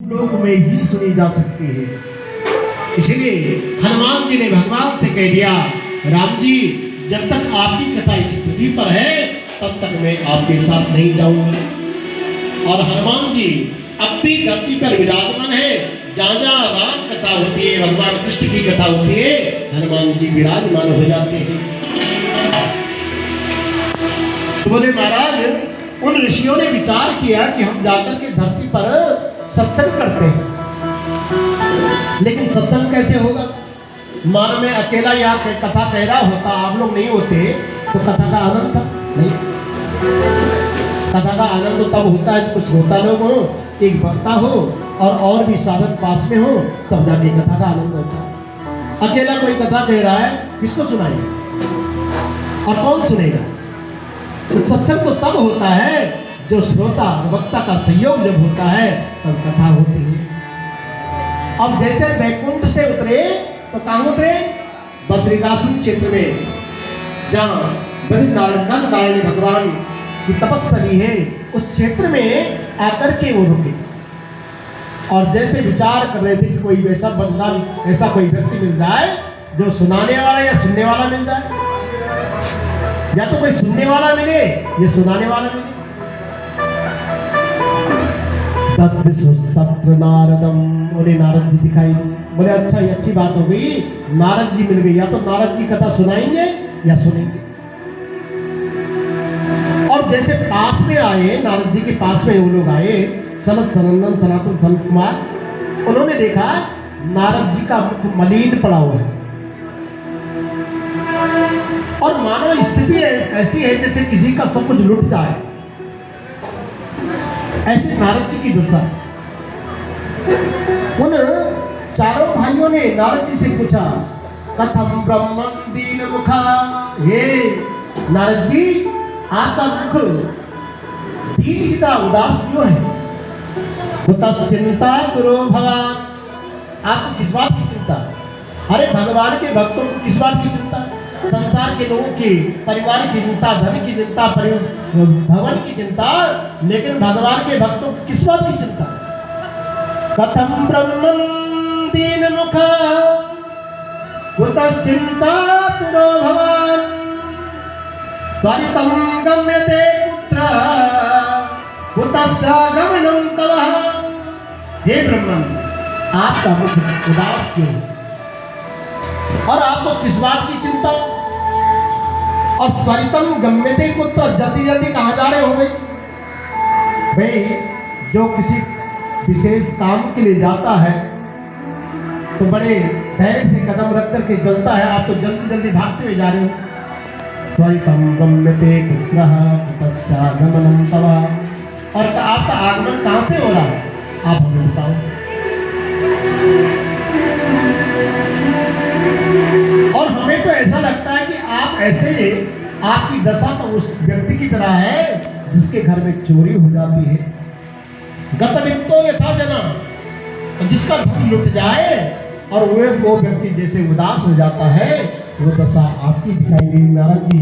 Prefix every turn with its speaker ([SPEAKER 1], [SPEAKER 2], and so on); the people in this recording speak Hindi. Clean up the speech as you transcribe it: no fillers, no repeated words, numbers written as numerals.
[SPEAKER 1] लोक में ही सुनी जा सकती है। इसलिए हनुमान जी ने भगवान से कह दिया, राम जी जब तक आपकी कथा इस पृथ्वी पर है तब तक मैं आपके साथ नहीं जाऊंगा। और हनुमान जी अब भी धरती पर विराजमान है। जहाँ जहाँ राम कथा होती है, भगवान कृष्ण की कथा होती है, हनुमान जी विराजमान हो जाते हैं। तो बोले महाराज उन ऋषियों ने विचार किया कि हम जाकर के धरती पर सत्संग करते हैं, लेकिन सत्संग कैसे होगा? मान में अकेला यहाँ कथा कह रहा होता, आप लोग नहीं होते तो कथा का आनंद था नहीं। कथा का आनंद तब होता है कुछ होता लोग हो, एक वक्ता हो और भी साधक पास में हो, तब जाके कथा का आनंद होता है। अकेला कोई कथा कह रहा है, किसको सुनाएगा और कौन सुनेगा? तो सत्संग तो तब होता है जो श्रोता वक्ता का सहयोग जब होता है तब कथा होती है। अब जैसे वैकुंठ से उतरे तो कहाँ उतरे? बद्रिकाश्रम क्षेत्र में, जहाँ नारायण भगवान की तपस्वी है, उस क्षेत्र में आकर के वो रुके और जैसे विचार कर रहे थे कि कोई वैसा बंदा, ऐसा कोई व्यक्ति मिल जाए जो सुनाने वाला या सुनने वाला मिल जाए, या तो कोई सुनने वाला मिले या सुनाने वाला मिले। तत्र नारदम, उन्हें नारद जी दिखाई दी। बोले अच्छा ये अच्छी बात हो गई, नारद जी मिल गई, या तो नारद जी कथा सुनाएंगे या सुनेंगे। और जैसे पास में आए, नारद जी के पास में वो लोग आए, सनत सनंदन सनातन संत कुमार, उन्होंने देखा नारद जी का मुख मलिन पड़ा हुआ है और मानो स्थिति ऐसी है जैसे किसी का सब कुछ लुट जाए, ऐसे नारद जी की दशा। उन चारों भाइयों ने नारद जी से पूछा, कथम ब्रह्मं दीन मुखा, हे नारद जी आपका मुख दीन की तरह उदास क्यों है? चिंता करो भगवान, आपको किस बात की चिंता? अरे भगवान के भक्तों को किस बात की चिंता? संसार के लोगों की, परिवार की चिंता, धन की चिंता, भवन की चिंता, लेकिन भगवान के भक्तों को किस बात की चिंता? कथम ब्रह्मं दीन मुखा चिंता तुरो भवान त्वरितं गम्यते पुत्र गमनम तव। हे ब्रह्मन आपका मुख उदास क्यों और आपको किस बात की चिंता? और त्वरितम गम्यते पुत्र, जल्दी जल्दी कहाँ जा रहे हो गई? भाई जो किसी विशेष काम के लिए जाता है तो बड़े धैर्य से कदम रख करके चलता है, आप तो जल्दी जल्दी भागते हुए जा रहे हो। त्वरितम गम्यते पुत्रः तस्य गमनं तव, और आपका आगमन कहाँ से हो रहा है आप हमें बताओ। और हमें तो ऐसा लगता है कि आप ऐसे, आपकी दशा तो उस व्यक्ति की तरह है जिसके घर में चोरी हो जाती है। गतवित्तो यथा जना, जिसका धन लुट जाए और वो व्यक्ति जैसे उदास हो जाता है, वो दशा आपकी दिखाई दी नारद जी।